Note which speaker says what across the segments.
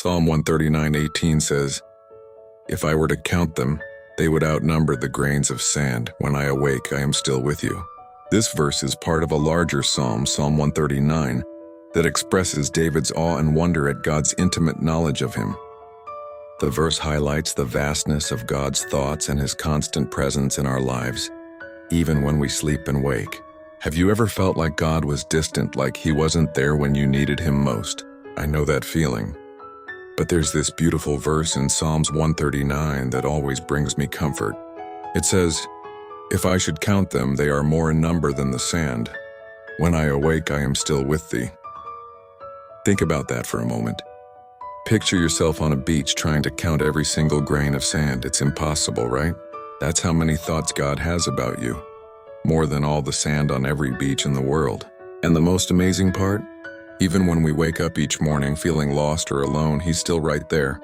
Speaker 1: Psalm 139:18 says, "If I were to count them, they would outnumber the grains of sand. When I awake, I am still with you." This verse is part of a larger psalm, Psalm 139, that expresses David's awe and wonder at God's intimate knowledge of him. The verse highlights the vastness of God's thoughts and his constant presence in our lives, even when we sleep and wake. Have you ever felt like God was distant, like he wasn't there when you needed him most? I know that feeling. But there's this beautiful verse in Psalms 139 that always brings me comfort. It says, "If I should count them, they are more in number than the sand. When I awake, I am still with thee." Think about that for a moment. Picture yourself on a beach trying to count every single grain of sand. It's impossible, right? That's how many thoughts God has about you. More than all the sand on every beach in the world. And the most amazing part? Even when we wake up each morning feeling lost or alone, he's still right there.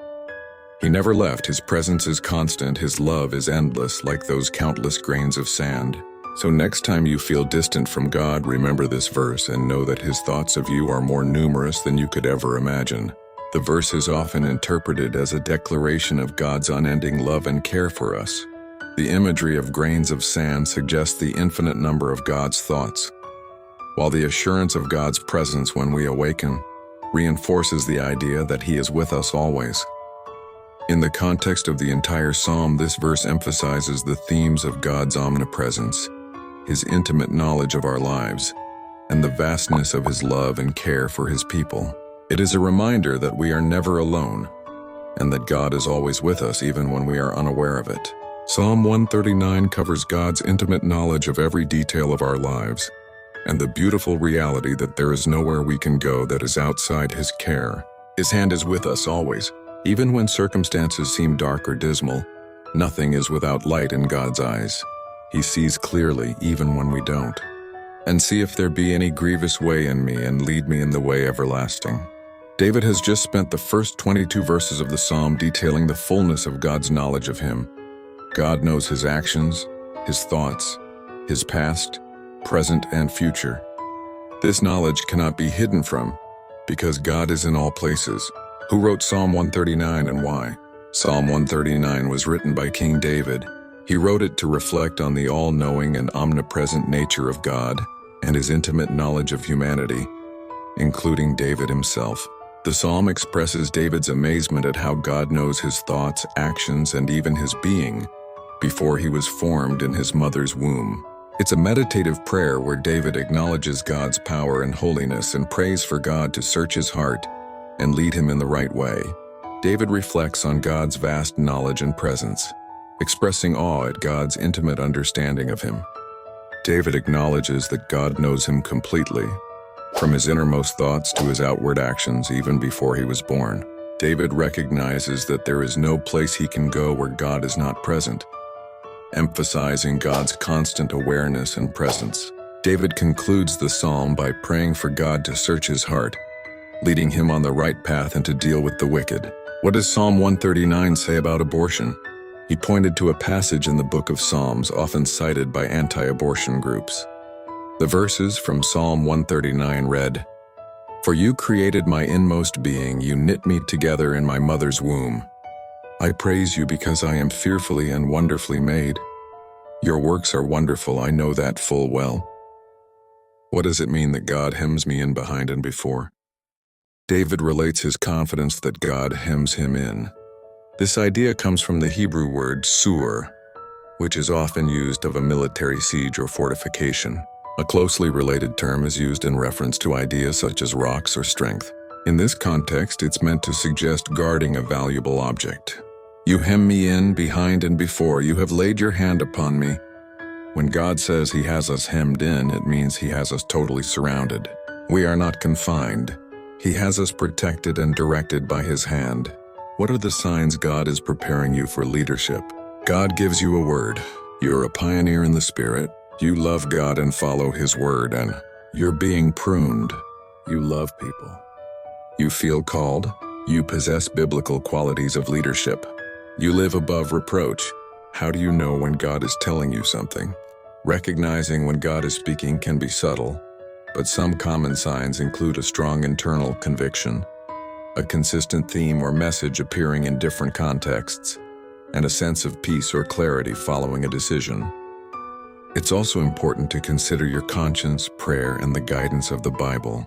Speaker 1: He never left. His presence is constant. His love is endless, like those countless grains of sand. So next time you feel distant from God, remember this verse and know that his thoughts of you are more numerous than you could ever imagine. The verse is often interpreted as a declaration of God's unending love and care for us. The imagery of grains of sand suggests the infinite number of God's thoughts, while the assurance of God's presence when we awaken reinforces the idea that he is with us always. In the context of the entire psalm, this verse emphasizes the themes of God's omnipresence, his intimate knowledge of our lives, and the vastness of his love and care for his people. It is a reminder that we are never alone, and that God is always with us even when we are unaware of it. Psalm 139 covers God's intimate knowledge of every detail of our lives, and the beautiful reality that there is nowhere we can go that is outside his care. His hand is with us always. Even when circumstances seem dark or dismal, nothing is without light in God's eyes. He sees clearly even when we don't. "And see if there be any grievous way in me, and lead me in the way everlasting." David has just spent the first 22 verses of the psalm detailing the fullness of God's knowledge of him. God knows his actions, his thoughts, his past, present, and future. This knowledge cannot be hidden from, because God is in all places. Who wrote Psalm 139 and why? Psalm 139 was written by King David. He wrote it to reflect on the all-knowing and omnipresent nature of God and his intimate knowledge of humanity, including David himself. The psalm expresses David's amazement at how God knows his thoughts, actions, and even his being before he was formed in his mother's womb. It's a meditative prayer where David acknowledges God's power and holiness and prays for God to search his heart and lead him in the right way. David reflects on God's vast knowledge and presence, expressing awe at God's intimate understanding of him. David acknowledges that God knows him completely, from his innermost thoughts to his outward actions, even before he was born. David recognizes that there is no place he can go where God is not present, emphasizing God's constant awareness and presence. David concludes the psalm by praying for God to search his heart, leading him on the right path and to deal with the wicked. What does Psalm 139 say about abortion? He pointed to a passage in the book of Psalms often cited by anti-abortion groups. The verses from Psalm 139 read, "For you created my inmost being, you knit me together in my mother's womb. I praise you because I am fearfully and wonderfully made. Your works are wonderful, I know that full well." What does it mean that God hems me in behind and before? David relates his confidence that God hems him in. This idea comes from the Hebrew word sur, which is often used of a military siege or fortification. A closely related term is used in reference to ideas such as rocks or strength. In this context, it's meant to suggest guarding a valuable object. "You hem me in, behind and before. You have laid your hand upon me." When God says he has us hemmed in, it means he has us totally surrounded. We are not confined. He has us protected and directed by his hand. What are the signs God is preparing you for leadership? God gives you a word. You're a pioneer in the Spirit. You love God and follow his word, and you're being pruned. You love people. You feel called. You possess biblical qualities of leadership. You live above reproach. How do you know when God is telling you something? Recognizing when God is speaking can be subtle, but some common signs include a strong internal conviction, a consistent theme or message appearing in different contexts, and a sense of peace or clarity following a decision. It's also important to consider your conscience, prayer, and the guidance of the Bible.